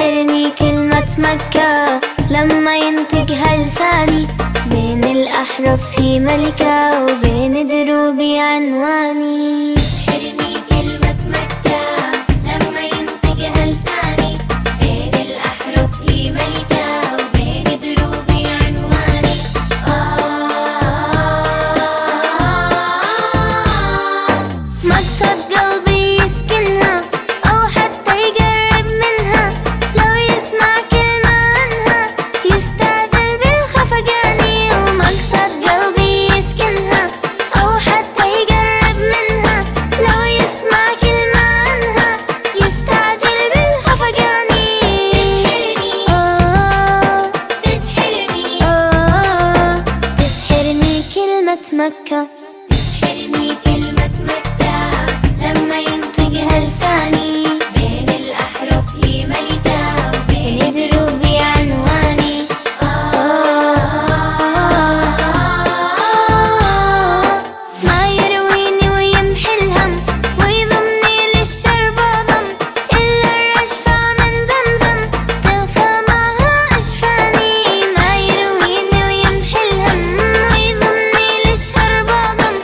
تسحرني كلمة مكة لما ينطقها لساني، بين الأحرف في ملكة وبين دروبي عنواني. تسحرني كلمة مكة لما ينطقها لساني، بين الأحرف في ملكة وبين دروبي عنواني. مقصد قلبي يسكنها أو حتى يقرب منها، لو يسمع كلمة عنها يستعجل بالخفقاني. ومقصد قلبي يسكنها أو حتى يقرب منها، لو يسمع كلمة عنها يستعجل بالخفقاني. تسحرني تسحرني كلمة مكة، تسحرني كلمة مكة لما ينطقها لساني، بين الأحرف في ملكة وبين دروبي عنواني. ما يرويني ويمحي الهم ويضمني للشرب ضم، إلا الرشفة من زمزم تغفى معها أشفاني. ما يرويني ويمحي الهم ويضمني للشرب ضم،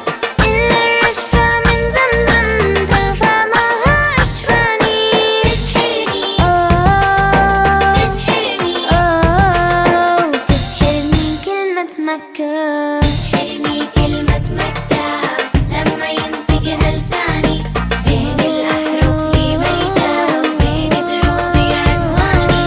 إلا الرشفة من زمزم تغفى معها أشفاني. تسحرني كلمة مكة، تسحرني كلمة مكة لما ينطقها لساني، بين الأحرف في ملكة وبين دروبي عنواني.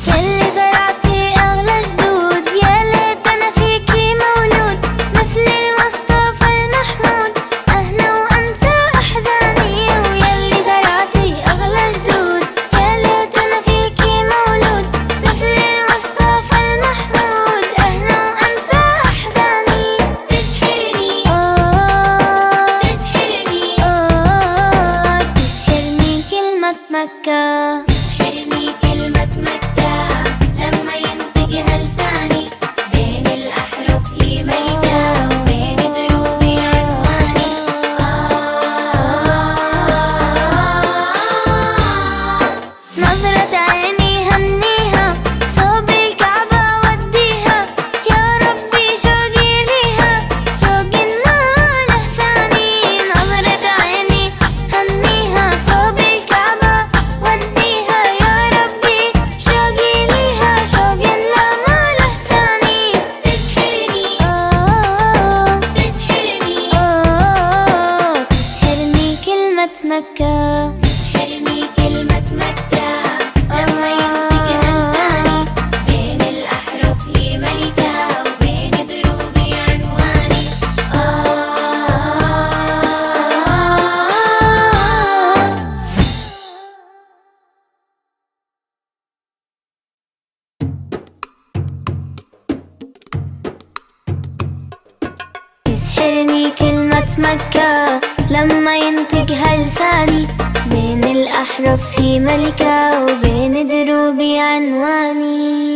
ياللي زرعتي أغلى جدود، يا ليت أنا فيكي مولود، مثل المصطفى المحمود أهنى وأنسى أحزاني. وياللي زرعتي أغلى جدود، يا ليت أنا فيكي مولود، مثل المصطفى المحمود أهنى وأنسى أحزاني. تسحرني كلمة مكة، تسحرني كلمة مكة لما ينطقها لساني، بين الأحرف في ملكة وبين دروبي عنواني. نظرة عيني هنيها، صوب الكعبة وديها، يا ربي شوقي ليها، شوق ما له ثاني. نظرة عيني هنيها، صوب الكعبة وديها، يا ربي شوقي ليها، شوق ما له ثاني. تسحرني كلمة مكة، تسحرني كلمة مكة لما ينطقها لساني، بين الأحرف في ملكة وبين دروبي عنواني. تسحرني كلمة مكة لما ينطقها لساني، بين الأحرف في ملكة وبين دروبي عنواني.